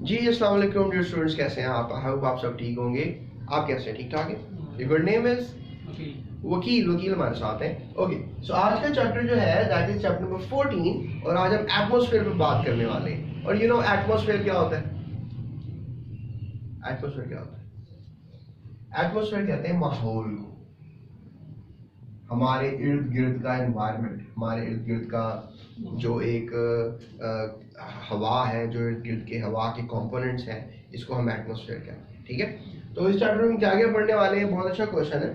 जी अस्सलाम वालेकुम dear students, कैसे हैं आप? आई होप आप सब ठीक होंगे। आप कैसे हैं? ठीक ठाक है? योर गुड नेम इज वकील। वकील हमारे साथ हैं। ओके, सो आज का चैप्टर जो है दैट इज चैप्टर नंबर 14 और आज हम एटमॉस्फेयर पर बात करने वाले हैं। और यू नो एटमॉस्फेयर क्या होता है? एटमॉस्फेयर क्या होता है? एटमॉस्फेयर कहते हैं माहौल को, हमारे इर्द गिर्द का एनवायरनमेंट, हमारे इर्द गिर्द का जो एक हवा है, जो इर्द गिर्द के हवा के कंपोनेंट्स हैं, इसको हम एटमॉस्फेयर कहते हैं। ठीक है, तो इस चैप्टर में क्या क्या पढ़ने वाले हैं? बहुत अच्छा क्वेश्चन है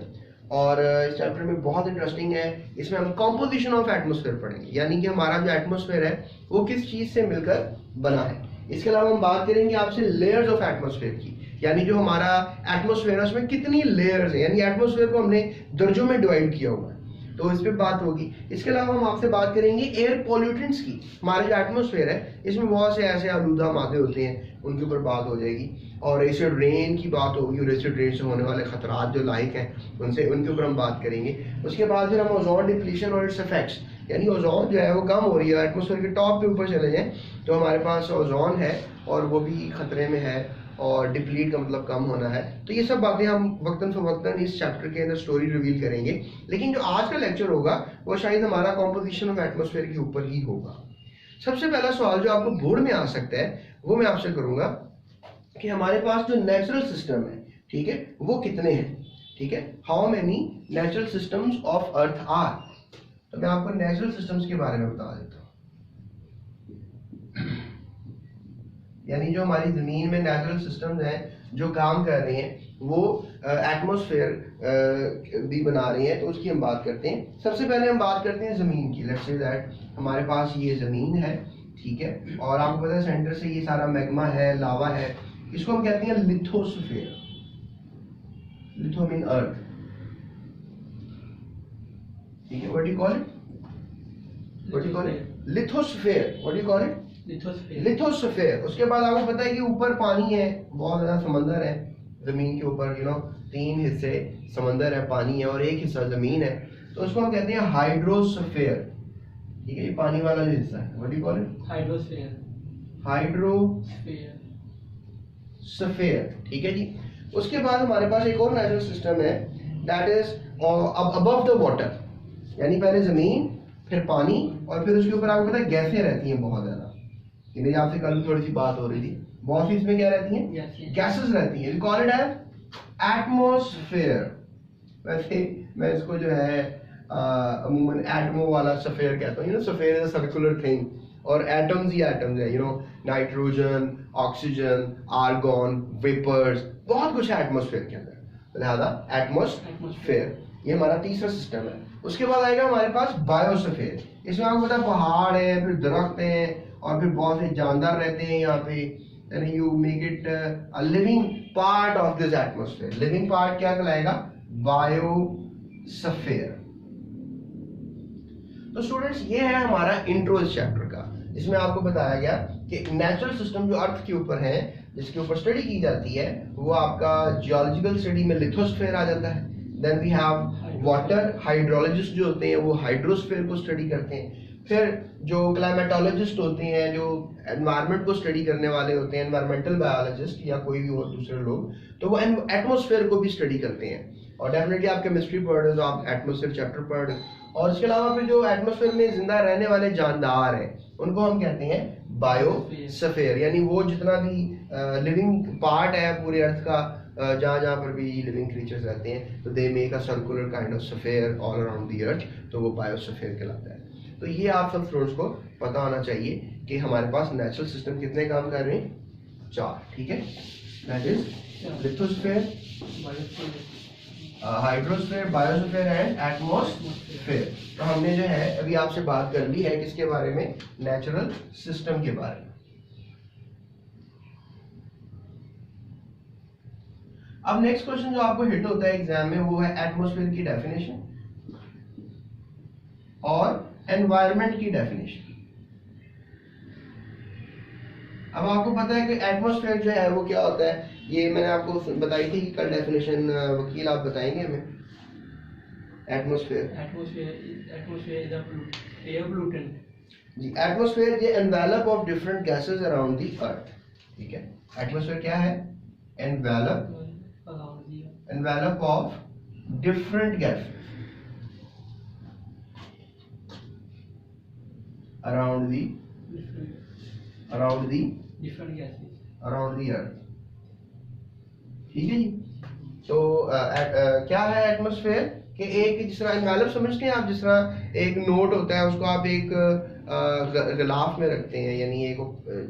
और इस चैप्टर में बहुत इंटरेस्टिंग है। इसमें हम कंपोजिशन ऑफ एटमॉस्फेयर पढ़ेंगे, यानी कि हमारा जो एटमॉस्फेयर है वो किस चीज़ से मिलकर बना है। इसके अलावा हम बात करेंगे आपसे लेयर्स ऑफ एटमॉस्फेयर की, यानी जो हमारा एटमॉस्फेयर है उसमें कितनी लेयर्स है, यानी एटमॉस्फेयर को हमने दर्जों में डिवाइड किया हुआ है, तो इस पे बात होगी। इसके अलावा हम आपसे बात करेंगे एयर पॉल्यूटेंट्स की। हमारे जो एटमॉस्फेयर है इसमें बहुत से ऐसे आलूदा मादे होते हैं, उनके ऊपर बात हो जाएगी। और एसिड रेन की बात होगी और एसिड रेन से होने वाले खतरात जो लाइक हैं उनसे, उनके ऊपर हम बात करेंगे। उसके बाद फिर हम ओजोन डिप्लीशन और इट्स इफेक्ट्स, यानी ओजोन जो है वो कम हो रही है, एटमॉस्फेयर के टॉप पे ऊपर चले जाएं तो हमारे पास ओजोन है और वो भी खतरे में है, और डिप्लीट का मतलब कम होना है। तो ये सब बातें हम वक्तन फवक्तन इस चैप्टर के अंदर स्टोरी रिवील करेंगे। लेकिन जो आज का लेक्चर होगा वो शायद हमारा कॉम्पोजिशन ऑफ एटमॉस्फेयर के ऊपर ही होगा। सबसे पहला सवाल जो आपको बोर्ड में आ सकता है वो मैं आपसे करूंगा कि हमारे पास जो नेचुरल सिस्टम है, ठीक है, वो कितने हैं? ठीक है, how many natural systems of earth are. तो मैं आपको नेचुरल सिस्टम्स के बारे में बता देता हूँ। यानी जो हमारी जमीन में नेचुरल सिस्टम्स हैं जो काम कर रहे हैं, वो एटमॉस्फेयर भी बना रही हैं, तो उसकी हम बात करते हैं। सबसे पहले हम बात करते हैं जमीन की। लेट्स से दैट हमारे पास ये जमीन है, ठीक है, और आपको पता है सेंटर से ये सारा मैग्मा है, लावा है, इसको हम कहते हैं लिथोस्फीयर। लिथो मीन अर्थ, ठीक है। What do you call it? What do you call it? Lithosphere. What do you call it? Lithosphere. उसके बाद आपको पता है कि ऊपर पानी है, बहुत ज्यादा समंदर है जमीन के ऊपर, यू नो 3 हिस्से समंदर है, पानी है, और 1 हिस्सा जमीन है, तो उसको हम कहते हैं हाइड्रोस्फीयर। ठीक है, ये पानी वाला जो हिस्सा है, what do you call it? Hydrosphere. Hydrosphere, ठीक है जी। उसके बाद हमारे पास एक और नेचुरल सिस्टम है that is above the water, यानी पहले जमीन, फिर पानी, और फिर उसके ऊपर आपको पता है गैसें रहती हैं बहुत ज्यादा। मेरी आपसे कल थोड़ी सी बात हो रही थी, बहुत सी इसमें क्या रहती हैं? गैसेस रहती हैं। We call it as atmosphere. वैसे मैं इसको जो है अमूमन एटमो वाला सफेयर कहता हूँ। You know sphere is a circular thing और एटम्स ही एटम्स है, you know nitrogen, oxygen, argon, vapours, बहुत कुछ है एटमॉस्फेयर के अंदर, लिहाजा एटमॉस्फेयर ये हमारा तीसरा सिस्टम है। उसके बाद आएगा हमारे पास बायोस्फीयर। इसमें आपको पता है पहाड़ है, फिर दरख्त हैं, और फिर बहुत से जानदार रहते हैं यहाँ पे, यानी you make it a living part of this atmosphere. Living part क्या कहलाएगा? बायोस्फीयर। तो स्टूडेंट्स ये है हमारा इंट्रो इस चैप्टर का। इसमें आपको बताया गया कि नेचुरल सिस्टम जो अर्थ के ऊपर है, जिसके ऊपर स्टडी की जाती है, वो आपका जियोलॉजिकल स्टडी में लिथोस्फीयर आ जाता है। Then we have water, hydrologist जो होते हैं वो हाइड्रोस्फीयर को स्टडी करते हैं। फिर जो क्लाइमेटोलॉजिस्ट होते हैं, जो एनवायरनमेंट को स्टडी करने वाले होते हैं, एनवायरमेंटल बायोलॉजिस्ट या कोई भी और दूसरे लोग, तो वो एटमॉस्फेयर को भी स्टडी करते हैं। और डेफिनेटली आप केमिस्ट्री पढ़ रहे हो तो आप एटमॉस्फेयर चैप्टर पढ़ रहे हो। और इसके अलावा फिर जो एटमॉस्फेयर में जिंदा रहने वाले जानदार हैं उनको हम कहते हैं बायोस्फीयर, यानी वो जितना भी लिविंग पार्ट है पूरे अर्थ का, जहाँ जहाँ पर भी लिविंग क्रीचर्स रहते हैं, तो they make a circular kind of sphere all around the अर्थ, तो वो बायोस्फीयर कहलाता है। तो ये आप सब स्टूडेंट्स को पता होना चाहिए कि हमारे पास नेचुरल सिस्टम कितने काम कर रहे हैं? 4, ठीक है। That is lithosphere, hydrosphere, biosphere and atmosphere. तो हमने जो है अभी आपसे बात कर ली है किसके बारे में? नेचुरल सिस्टम के बारे में। अब नेक्स्ट क्वेश्चन जो आपको हिट होता है एग्जाम में वो है एटमॉस्फेयर की डेफिनेशन और एनवायरनमेंट की डेफिनेशन। अब आपको पता है कि एटमॉस्फेयर जो है वो क्या होता है, ये मैंने आपको बताई थी कल डेफिनेशन। वकील आप बताएंगे हमें atmosphere? Atmosphere is air pollutant जी। एटमॉस्फेयर ये envelope of different gases around the earth, ठीक है, एटमॉस्फेयर क्या है? Envelope of different gases around the different gases. Around the earth. ठीक है जी। तो क्या है एटमॉस्फेयर कि एक जिस तरह एनवेलप समझते हैं आप, जिस तरह एक नोट होता है उसको आप एक गिलाफ में रखते हैं, यानी एक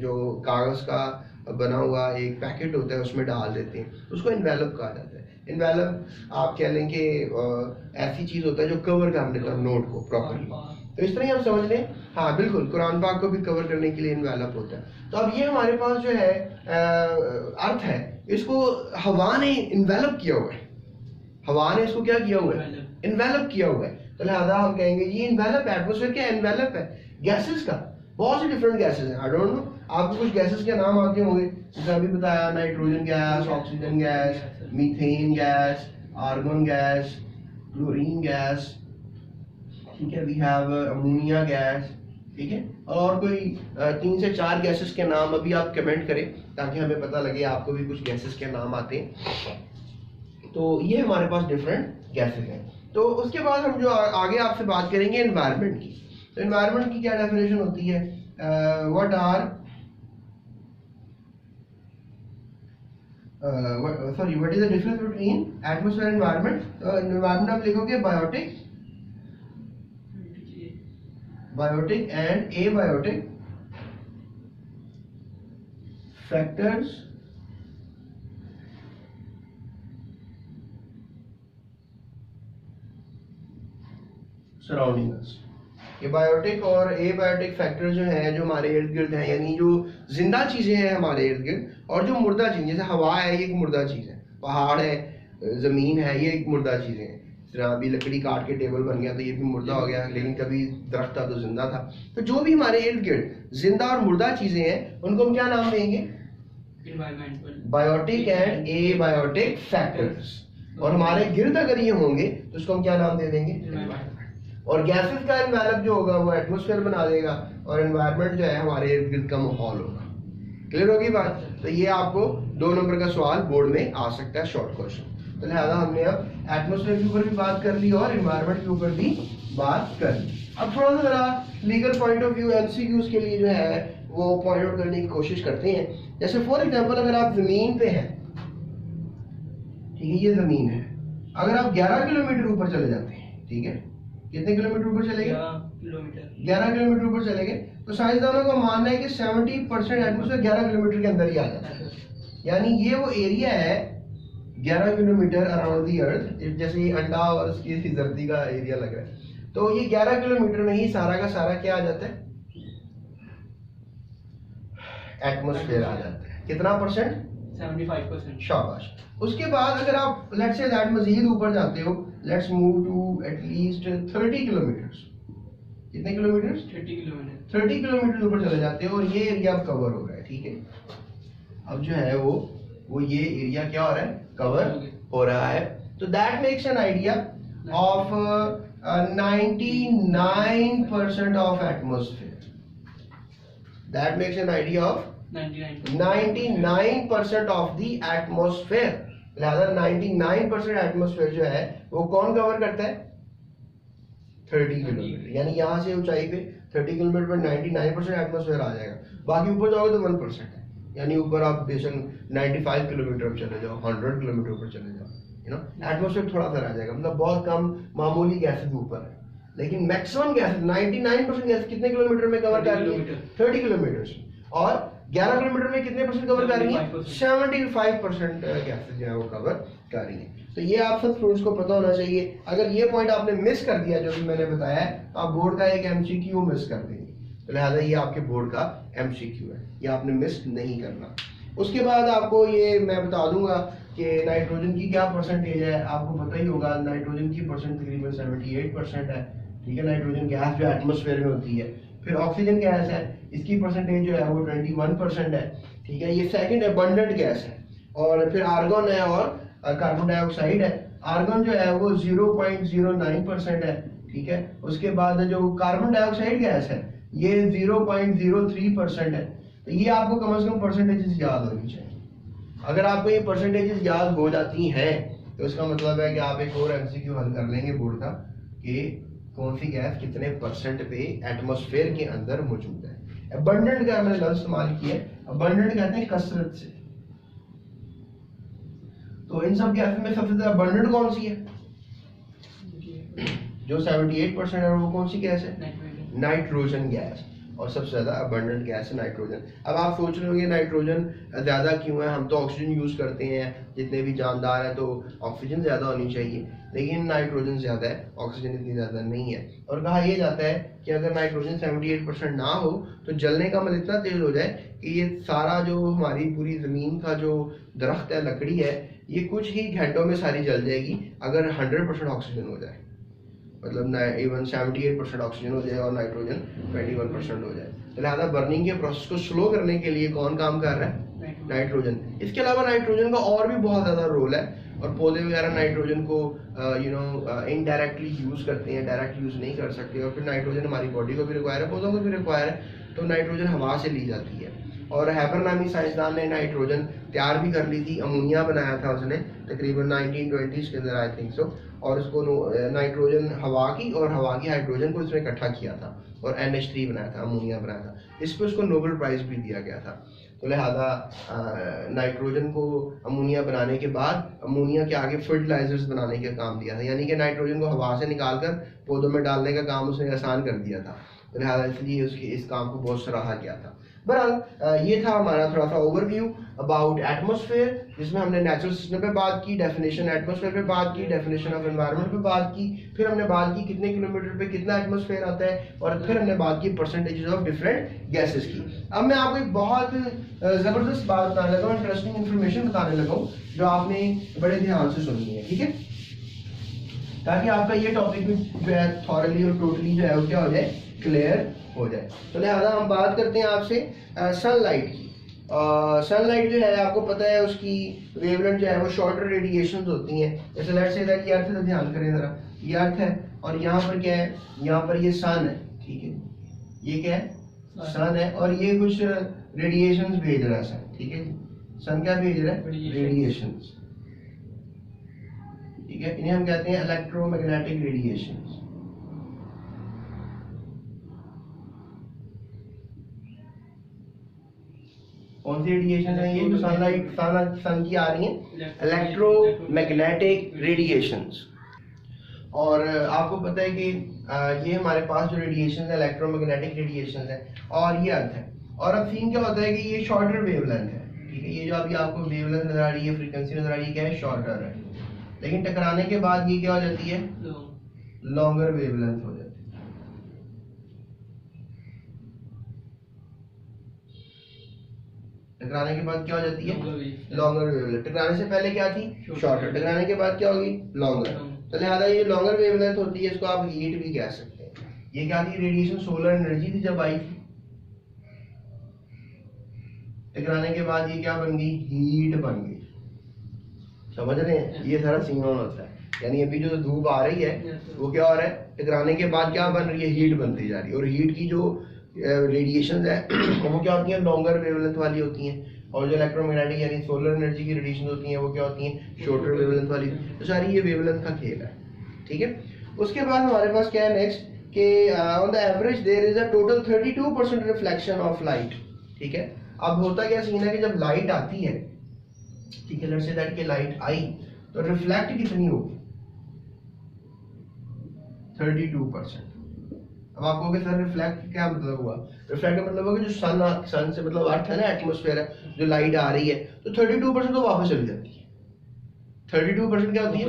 जो कागज का बना हुआ एक पैकेट होता है उसमें डाल देते हैं, उसको एनवेलप कहा जाता है। एनवेलप आप कह लें कि ऐसी चीज होता है जो कवर कर देता है नोट को प्रॉपर्ली, तो इस तरह ही हम समझ लें। हाँ बिल्कुल, कुरान पाक को भी कवर करने के लिए एनवेलप होता है। तो अब ये हमारे पास जो है अर्थ है, इसको हवा ने इन्वेलप किया हुआ है, हवा ने इसको क्या किया हुआ है? इन्वेलप किया हुआ है। तो लिहाजा हम कहेंगे ये इन्वेलप है। एटमॉस्फेयर क्या एन्वेलप है गैसेस का, बहुत से डिफरेंट गैसेस हैं। आई डोंट नो आपको कुछ गैसेस के नाम आते होंगे, जैसे अभी बताया nitrogen gas, oxygen gas, methane gas, argon gas, chlorine gas, ठीक है, वी हैव अमोनिया गैस, ठीक है, और कोई 3 से 4 गैसेस के नाम अभी आप कमेंट करें ताकि हमें पता लगे आपको भी कुछ गैसेस के नाम आते हैं। तो ये हमारे पास डिफरेंट गैसेस हैं। तो उसके बाद हम जो आगे आपसे बात करेंगे एनवायरनमेंट की। तो एनवायरनमेंट की क्या डेफिनेशन होती है? What are what is the difference between atmosphere environment? तो एनवायरनमेंट आप लिखोगे biotic and abiotic factors surrounding us. ये बायोटिक और एबायोटिक फैक्टर जो है जो हमारे इर्द गिर्द हैं, यानी जो जिंदा चीजें हैं हमारे इर्द गिर्द, और जो मुर्दा चीजें, जैसे हवा है ये एक मुर्दा चीज है, पहाड़ है, जमीन है, ये एक मुर्दा चीजें हैं। तरह अभी लकड़ी काट के टेबल बन गया तो ये भी मुर्दा हो गया, लेकिन कभी दरख्त था तो जिंदा था। तो जो भी हमारे इर्द गिर्द जिंदा और मुर्दा चीजें हैं उनको हम क्या नाम देंगे? Biotic and abiotic factors. और हमारे गिर्द अगर ये होंगे तो उसको हम क्या नाम दे देंगे? और गैसेस का एनवेलप जो होगा वो एटमॉस्फेयर बना देगा, और एनवायरनमेंट जो है हमारे इर्द गिर्द का माहौल होगा। क्लियर होगी बात? तो ये आपको 2 नंबर का सवाल बोर्ड में आ सकता है, शॉर्ट क्वेश्चन। तो लिहाजा हमने अब एटमॉस्फेयर के ऊपर भी बात कर ली और एनवायरनमेंट के ऊपर भी बात कर ली। अब थोड़ा सा जरा legal point of view MCQs के लिए जो है वो पॉइंट आउट करने की कोशिश करते हैं। जैसे फॉर एग्जांपल अगर आप जमीन पे हैं, ठीक है, ये जमीन है, अगर आप 11 किलोमीटर ऊपर चले जाते हैं, ठीक है, कितने किलोमीटर ऊपर चले गए? 11 किलोमीटर ऊपर चले गए, तो साइंसदानों का मानना है कि 70% एटमॉस्फेयर 11 किलोमीटर के अंदर ही आ जाता है। यानी ये वो एरिया है 11 किलोमीटर अराउंड दी अर्थ, जैसे ये अंडा और इसकी धरती का एरिया लग रहा है, तो ये 11 किलोमीटर में ही सारा का सारा क्या आ जाता है? एटमॉस्फेयर आ जाता है। कितना परसेंट? 75%। शाबाश। उसके बाद अगर आप लेट्स से दैट मजीद ऊपर जाते हो, let's move to at least 30 kilometres. कितने किलोमीटर्स? 30 किलोमीटर ऊपर चले जाते हो और ये एरिया अब कवर हो रहा है, ठीक है। अब जो है वो ये एरिया क्या हो रहा है? कवर हो रहा है। तो that makes an idea of 99% of atmosphere. That makes an idea of 99% of the atmosphere. लिहाजा 99% एटमॉस्फेयर जो है वो कौन कवर करता है? 30 किलोमीटर। यानी यहाँ से ऊंचाई पे 30 किलोमीटर पर 99% एटमॉस्फेयर आ जाएगा। बाकी ऊपर जाओगे तो 1% है, यानी ऊपर आप बेशक 95 किलोमीटर चले जाओ, 100 किलोमीटर ऊपर चले जाओ, यू नो, एटमॉस्फेयर थोड़ा सा रह जाएगा, मतलब बहुत कम मामूली गैसेस ऊपर है। लेकिन मैक्सिमम गैसेस 99% गैस कितने किलोमीटर में कवर कर रही है? 30 किलोमीटर। और 11 किलोमीटर में कितने परसेंट कवर कर रही है? 75% गैसेस जो है वो कवर कर रही है। तो ये आप सब स्टूडेंट्स को पता होना चाहिए। अगर ये पॉइंट आपने मिस कर दिया जो भी मैंने बताया है, तो आप बोर्ड का एक एमसीक्यू मिस कर देंगे। तो लिहाजा ये आपके बोर्ड का एमसीक्यू है, ये आपने मिस नहीं करना। उसके बाद आपको ये मैं बता दूंगा कि नाइट्रोजन की क्या परसेंटेज है। आपको पता ही होगा नाइट्रोजन की परसेंट तकरीबन 78% है, ठीक है, नाइट्रोजन गैस जो एटमॉस्फेयर में होती है। फिर ऑक्सीजन गैस है, इसकी परसेंटेज जो है वो 21% है, ठीक है, ये सेकंड अबंडेंट गैस है। और फिर आर्गन है और कार्बन डाइऑक्साइड है। आर्गन जो है वो 0.09% है, ठीक है। उसके बाद जो कार्बन डाइऑक्साइड गैस है ये 0.03% है। तो ये आपको कम से कम परसेंटेजेस याद होनी चाहिए। अगर आपको ये परसेंटेजेस याद हो जाती हैं तो इसका मतलब है कि आप एक और एमसीक्यू हल कर लेंगे बोर्ड का कि कौन सी गैस कितने परसेंट पे एटमॉस्फेयर के अंदर मौजूद है। अबंडेंट का मैंने लफ्ज इस्तेमाल किया है, अबंडेंट कहते हैं कसरत से। तो इन सब गैस में सबसे ज्यादा अबंडेंट कौन सी है? जो 78% है वो कौन सी गैस है? Nitrogen gas. और सबसे ज्यादा अबंडेंट गैस है नाइट्रोजन। अब आप सोच रहे होंगे नाइट्रोजन ज्यादा क्यों है, हम तो ऑक्सीजन यूज करते हैं, जितने भी जानदार हैं तो ऑक्सीजन ज्यादा होनी चाहिए, लेकिन नाइट्रोजन ज्यादा है, ऑक्सीजन इतनी ज्यादा नहीं है। और कहा यह जाता है कि अगर नाइट्रोजन 78% ना हो तो जलने का अमल इतना तेज हो जाए कि ये सारा जो हमारी पूरी जमीन का जो दरख्त है, लकड़ी है, ये कुछ ही घंटों में सारी जल जाएगी अगर 100% ऑक्सीजन हो जाए। मतलब इवन 78% ऑक्सीजन हो जाए और नाइट्रोजन 21% हो जाए। तो लिहाजा बर्निंग के प्रोसेस को स्लो करने के लिए कौन काम कर रहा है? नाइट्रोजन। इसके अलावा नाइट्रोजन का और भी बहुत ज़्यादा रोल है, और पौधे वगैरह नाइट्रोजन को इनडायरेक्टली यूज़ करते हैं, डायरेक्ट यूज़ नहीं कर सकते। और फिर नाइट्रोजन हमारी बॉडी को भी रिक्वायर है, पौधों को भी रिक्वायर है, तो नाइट्रोजन हवा से ली जाती है। और हैबर नामी साइंसदान ने नाइट्रोजन तैयार भी कर ली थी, अमोनिया बनाया था उसने तकरीबन 1920s के अंदर, आई थिंक सो। और उसको नाइट्रोजन हवा की और हवा की हाइड्रोजन को इसने इकट्ठा किया था और NH3 बनाया था, अमोनिया बनाया था। इस पर उसको नोबेल प्राइज भी दिया गया था। तो लिहाजा नाइट्रोजन को अमोनिया बनाने के बाद अमोनिया के आगे फर्टिलाइजर्स बनाने का काम दिया था, यानी कि नाइट्रोजन को हवा से निकाल कर पौधों में डालने का काम उसने आसान कर दिया था। तो लिहाजा इसलिए उसके इस काम को बहुत सराहा गया था। बहरहाल ये था हमारा थोड़ा सा ओवरव्यू अबाउट एटमॉस्फेयर, जिसमें हमने नेचुरल सिस्टम पे बात की, डेफिनेशन एटमॉस्फेयर पे बात की, डेफिनेशन ऑफ एनवायरनमेंट पे बात की, फिर हमने बात की कितने किलोमीटर पे कितना एटमॉस्फेयर आता है, और फिर हमने बात की परसेंटेजेस ऑफ डिफरेंट गैसेस की। अब मैं आपको एक बहुत ज़बरदस्त बात बताने लगा हूँ, इंटरेस्टिंग इन्फॉर्मेशन बताने लगा हूँ जो आपने बड़े ध्यान से सुननी है, ठीक है, ताकि आपका ये टॉपिक भी जो है थॉरली और टोटली जो है वो क्या हो जाए, क्लियर हो जाए। तो लिहाजा हम बात करते हैं आपसे सनलाइट की। सनलाइट जो है आपको पता है उसकी वेवलेंथ जो है वो शॉर्टर रेडिएशंस होती हैं। जैसे लेट्स से दैट ये अर्थ है, ध्यान करें जरा, ये अर्थ है और यहाँ पर क्या है, यहाँ पर ये सन है, ठीक है, ये क्या है, सन है, और ये कुछ रेडिएशंस भेज रहा है सन, ठीक है, सन क्या भेज रहा है, रेडिएशंस, ठीक है, इन्हें हम कहते हैं इलेक्ट्रोमैग्नेटिक रेडिएशंस। कौन सी रेडिएशन है ये जो सनलाइट सन की आ रही है, इलेक्ट्रोमैग्नेटिक रेडिएशंस। और आपको पता है कि ये हमारे पास जो रेडिएशन है इलेक्ट्रोमैग्नेटिक रेडिएशन है, और ये अर्थ है। और अब सीन क्या होता है कि ये शॉर्टर वेवलेंथ है, ठीक है, ये जो अभी आपको वेवलेंथ नजर आ रही है, फ्रीक्वेंसी नजर आ रही है, क्या है, शॉर्टर है, लेकिन टकराने के बाद ये क्या हो जाती है, लॉन्गर वेवलेंथ हो जाती है। टकराने के बाद क्या हो जाती है, लॉन्गर वेवलेंथ। टकराने से पहले क्या थी, शॉर्टर, टकराने के बाद क्या होगी, लॉन्गर। तो लिहाजा ये लॉन्गर वेवलेंथ होती है, इसको आप हीट भी कह सकते हैं। ये क्या थी, रेडिएशन सोलर एनर्जी थी जब आई थी, टकराने के बाद ये क्या बन गई, हीट बन गई। समझ रहे हैं, ये सारा सीन होता है, यानी अभी जो धूप आ रही है वो क्या हो रहा है, टकराने के बाद क्या बन रही है, हीट बनती जा रही है। और हीट की जो रेडिएशन है वो क्या होती है, लॉन्गर वेवलेंथ वाली होती हैं, और जो इलेक्ट्रोमैग्नेटिक यानी सोलर एनर्जी की रेडिएशन होती हैं वो क्या होती हैं, शॉर्टर वेवलेंथ वाली। तो सारी ये वेवलेंथ का खेल है, ठीक है। उसके बाद हमारे पास क्या है नेक्स्ट, कि on the average there is a total 32% reflection of light, ठीक है। अब होता क्या सीन है कि जब लाइट आती है, ठीक है, लेट्स से दैट कि लाइट आई तो रिफ्लेक्ट कितनी होगी, 32%। अब आप कहोगे सर रिफ्लेक्ट क्या मतलब हुआ, रिफ्लेक्ट का मतलब होगा जो सन से मतलब अर्थ है ना, एटमॉस्फेयर है, जो लाइट आ रही है तो 32% तो वापस चली जाती है। 32% क्या होती है,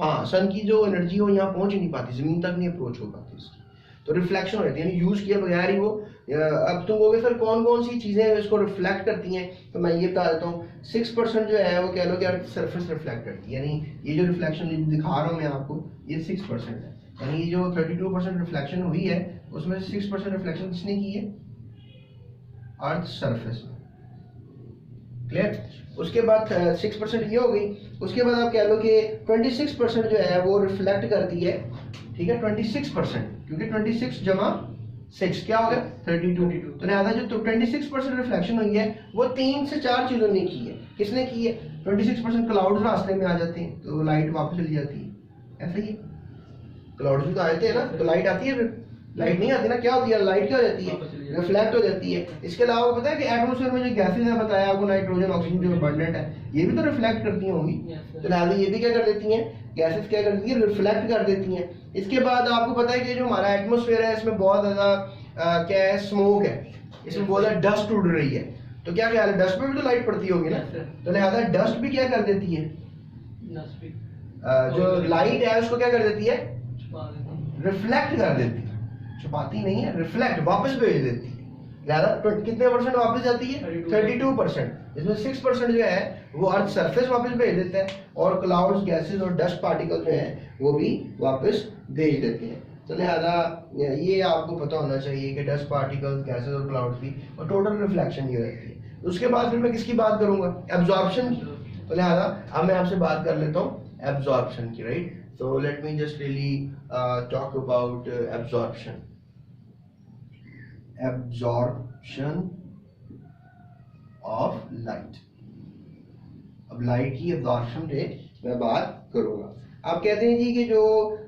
हाँ, सन की जो एनर्जी हो यहाँ पहुंच ही नहीं पाती, जमीन तक नहीं अप्रोच हो पाती इसकी, तो रिफ्लेक्शन हो जाती है, यानी यूज किया बगैर ही वो। अब तुम कहोगे सर कौन कौन सी चीजें इसको रिफ्लेक्ट करती हैं, तो मैं ये बता देता हूँ। 6% जो है वो कह लो कि सरफेस रिफ्लेक्ट करती है, यानी ये जो रिफ्लेक्शन दिखा रहा हूँ मैं आपको, ये 6% है, यानी जो 32% रिफ्लेक्शन हुई है उसमें 6% रिफ्लेक्शन किसने की है, अर्थ सरफेस में, क्लियर। उसके बाद 6% ये हो गई। उसके बाद आप कह लो कि 26% जो है वो रिफ्लेक्ट करती है, ठीक है, 26%, क्योंकि 26 जमा 6 क्या हो गया 32। तो लिहाजा जो 26% रिफ्लेक्शन हुई है वो 3 से 4 चीजों ने की है। किसने की है? 26% क्लाउड्स रास्ते में आ जाते हैं तो लाइट वापस चली जाती है। ऐसा ही है, क्लाउड्स भी तो आते हैं ना, तो लाइट आती है, फिर लाइट नहीं आती ना, क्या होती है? लाइट क्या हो जाती है? रिफ्लेक्ट हो जाती है। इसके अलावा पता है कि एटमॉस्फेयर में जो गैसेज है बताया आपको, नाइट्रोजन ऑक्सीजन जो अबंडेंट है, ये भी तो रिफ्लेक्ट करती होंगी। तो लिहाजा ये भी क्या कर देती हैं, गैसेज क्या कर देती है? रिफ्लेक्ट कर देती हैं। इसके बाद आपको पता है कि जो हमारा एटमॉस्फेयर है इसमें बहुत ज्यादा क्या है, स्मोक है, इसमें बहुत ज्यादा डस्ट उड़ रही है। तो क्या ख्याल है, डस्ट में भी तो लाइट पड़ती होगी ना, तो लिहाजा डस्ट भी क्या कर देती है, जो लाइट है उसको क्या कर देती है? रिफ्लेक्ट कर देती है, छुपाती नहीं है, रिफ्लेक्ट वापस भेज देती है। लिहाजा कितने परसेंट वापस जाती है? 32%। इसमें 6% जो है वो अर्थ सरफेस वापस भेज देता है, और क्लाउड्स, गैसेस और डस्ट पार्टिकल जो है वो भी वापस भेज देते हैं। तो लिहाजा ये आपको पता होना चाहिए कि डस्ट पार्टिकल्स, गैसेस और क्लाउड्स भी, और टोटल रिफ्लेक्शन ये रहती है। उसके बाद फिर मैं किसकी बात करूंगा? एब्जॉर्प्शन की। तो लिहाजा अब मैं आपसे बात कर लेता हूँ एब्जॉर्प्शन की, right? So let me just really talk about absorption. Absorption of light. अब लाइट की एब्जॉर्प्शन पे मैं बात करूंगा। आप कहते हैं जी कि जो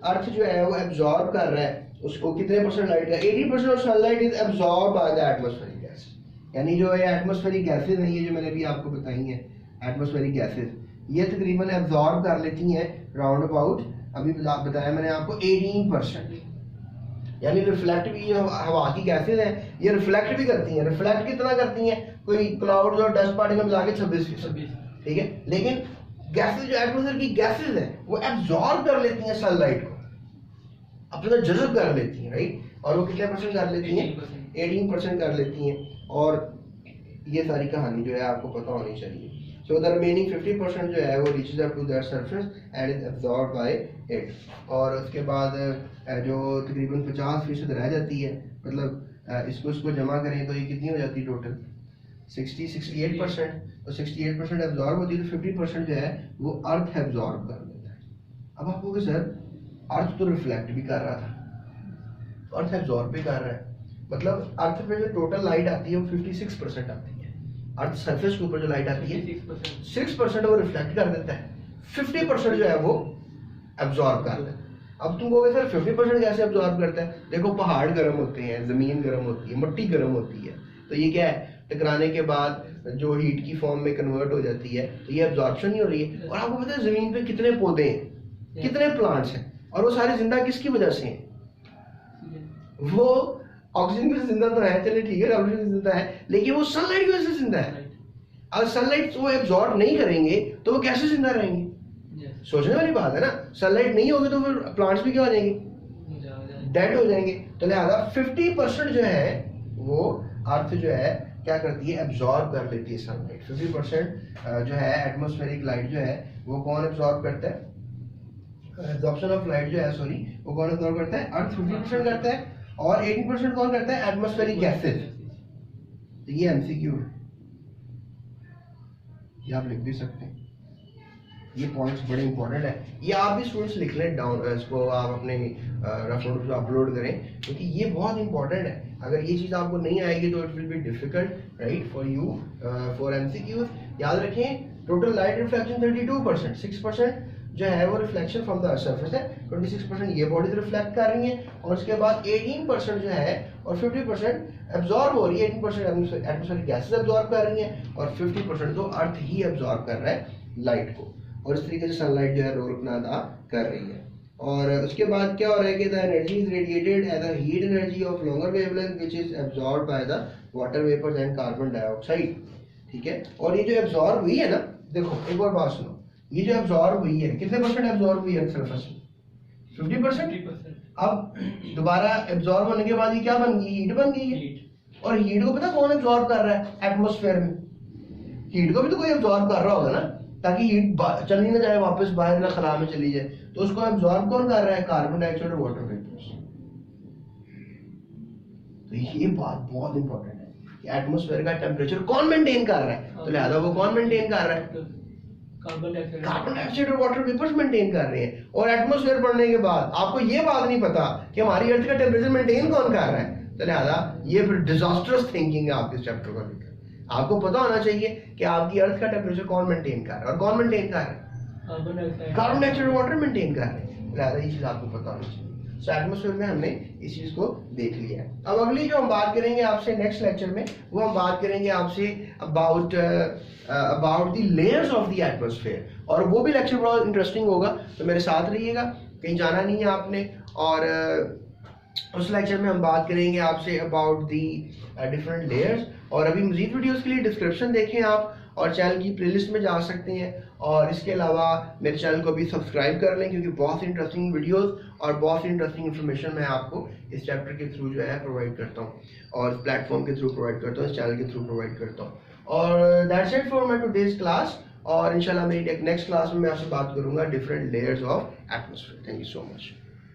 अर्थ जो है वो एब्जॉर्ब कर रहा है उसको कितने परसेंट लाइट का? 80% of sunlight is absorb by the atmospheric gas. यानी जो ये एटमॉस्फेरिक गैसेज हैं, ये जो मैंने भी आपको बताई हैं एटमॉस्फेरिक गैसेज, ये तकरीबन एब्जॉर्ब कर लेती हैं राउंड अबाउट, अभी बताया मैंने आपको 18%। यानी रिफ्लेक्ट भी, ये हवा की गैसेज हैं ये रिफ्लेक्ट भी करती हैं। रिफ्लेक्ट कितना करती हैं? कोई क्लाउड्स और डस्ट पार्टिकल मिला के 26%, ठीक है। लेकिन गैसेज, जो एटमॉस्फेयर की गैसेज हैं वो एब्जॉर्ब कर लेती हैं सनलाइट को, अपना जज़ब कर लेती हैं, राइट? और वो कितने परसेंट कर लेती हैं? 18% कर लेती हैं। और ये सारी कहानी जो है आपको पता होनी चाहिए। So the remaining 50% जो है वो reaches up to their surface and is absorbed by it। और उसके बाद जो तकरीबन 50% रह जाती है, मतलब इसको जमा करें तो ये कितनी हो जाती है टोटल? 68%। तो 68% एब्जॉर्ब होती है, तो 50% जो है वो अर्थ एब्जॉर्ब कर देता है। अब आप कहोगे सर अर्थ तो रिफ्लेक्ट भी कर रहा था, तो अर्थ एब्जॉर्ब भी कर रहा है, मतलब अर्थ पे जो टोटल लाइट आती है वो 56% आती है। अर्थ सरफेस के ऊपर जो लाइट आती है 6% वो रिफ्लेक्ट कर देता है, 50% जो है वो एब्जॉर्ब कर लेता है। अब तुम कहोगे सर 50% कैसे एब्जॉर्ब करता है? देखो पहाड़ गर्म होते हैं, जमीन गर्म होती है, मिट्टी गर्म होती है, तो ये क्या है, टकराने के बाद जो हीट की फॉर्म में कन्वर्ट हो जाती है, तो ये एब्जॉर्प्शन ही हो रही है। और आपको पता है जमीन पे कितने पौधे हैं, कितने प्लांट्स हैं, और वो सारे जिंदा किसकी वजह से हैं? वो ऑक्सीजन की जिंदा तो है, चलिए ठीक है, ऑक्सीजन जिंदा है, लेकिन वो सनलाइट की वजह से जिंदा है। अगर सनलाइट वो एब्जॉर्ब नहीं करेंगे तो वो कैसे जिंदा रहेंगे? सोचने वाली बात है ना। सनलाइट नहीं होगी तो फिर प्लांट्स भी क्या हो जाएंगे? डेड हो जाएंगे। तो लिहाजा 50% जो है वो अर्थ जो है क्या करती है? एब्जॉर्ब कर लेती है सनलाइट। 50% जो है एटमॉस्फेरिक लाइट जो है वो कौन एब्जॉर्ब करता है? एब्जॉर्प्शन ऑफ लाइट जो है, सॉरी, वो कौन एब्जॉर्ब करता है? अर्थ 50% करता है, और 80% कौन करता है? Atmospheric gases. तो ये एमसीक्यू है, ये आप लिख भी सकते हैं, ये पॉइंट्स बड़े इंपॉर्टेंट है, ये आप भी स्टूडेंट्स लिख लें डाउन, इसको आप अपने रफ नोट्स में अपलोड करें, क्योंकि ये बहुत इंपॉर्टेंट है। अगर ये चीज़ आपको नहीं आएगी तो it will be difficult, right, for you for MCQs. याद रखें टोटल लाइट रिफ्लेक्शन 32%, 6% जो है वो रिफ्लेक्शन फ्रॉम द सरफेस है, 26% ये बॉडीज रिफ्लेक्ट कर रही हैं, और उसके बाद 18% जो है और 50% एब्जॉर्ब हो रही है। 18% एटमॉस्फेरिक गैसेस एब्जॉर्ब कर रही हैं, और 50% तो अर्थ ही एब्जॉर्ब कर रहा है लाइट को, और इस तरीके से सनलाइट जो है रोल अपना अदा कर रही है। और उसके बाद क्या हो रहा है कि the energy is radiated as a heat energy of longer wavelength which is absorbed by the water vapours and carbon dioxide, ठीक है। और ये जो एब्जॉर्ब हुई है ना, देखो एक और बात सुनो, ये जो एब्जॉर्ब हुई है कितने परसेंट एब्जॉर्ब हुई है सरफेस में? 50%। अब दोबारा एब्जॉर्ब होने के बाद ये क्या बन गई? हीट बन गई है। और हीट को पता कौन एब्जॉर्ब कर रहा है? एटमॉस्फेयर में हीट को भी तो कोई एब्जॉर्ब कर रहा होगा ना, ताकि हीट चली ना जाए वापस बाहर ना खला में चली जाए, तो उसको एब्जॉर्ब कौन कर रहा है? कार्बन डाइऑक्साइड और वाटर वेपर्स। तो ये बात बहुत इंपॉर्टेंट है कि एटमॉस्फेयर का टेम्परेचर कौन मेंटेन कर रहा है, तो लिहाजा वो कौन मेंटेन कर रहा है? कार्बन डाइऑक्साइड और वाटर वेपर्स मेंटेन कर रहे हैं। और एटमॉस्फेयर बढ़ने के बाद आपको ये बात नहीं पता कि हमारी अर्थ का टेम्परेचर मेंटेन कौन कर रहा है, तो लिहाजा ये फिर डिजास्टर्स थिंकिंग है आपके चैप्टर को लेकर। आपको पता होना चाहिए कि आपकी अर्थ का टेम्परेचर कौन मेंटेन कर रहा है और कौन मेंटेन कर रहा है, कार्बन डाइऑक्साइड वाटर मेंटेन कर रहे हैं। लिहाजा ये चीज आपको पता होनी चाहिए। सो एटमॉस्फेयर में हमने इस चीज को देख लिया है। अब अगली जो हम बात करेंगे आपसे नेक्स्ट लेक्चर में, वो हम बात करेंगे आपसे about the layers of the atmosphere, और वो भी लेक्चर बहुत इंटरेस्टिंग होगा, तो मेरे साथ रहिएगा, कहीं जाना नहीं है आपने। और उस लेक्चर में हम बात करेंगे आपसे अबाउट दी डिफरेंट लेयर्स। और अभी मजीद वीडियोस के लिए डिस्क्रिप्शन देखें आप, और चैनल की प्लेलिस्ट में जा सकते हैं। और इसके अलावा मेरे चैनल को भी सब्सक्राइब कर लें, क्योंकि बहुत ही इंटरेस्टिंग वीडियोस और बहुत ही इंटरेस्टिंग इन्फॉर्मेशन मैं आपको इस चैप्टर के थ्रू जो है प्रोवाइड करता हूँ, और प्लेटफॉर्म के थ्रू प्रोवाइड करता हूँ, इस चैनल के थ्रू प्रोवाइड करता हूँ। और that's it for my today's class. और इंशाल्लाह मेरी नेक्स्ट क्लास में मैं आपसे बात करूँगा different layers of atmosphere. Thank you so much.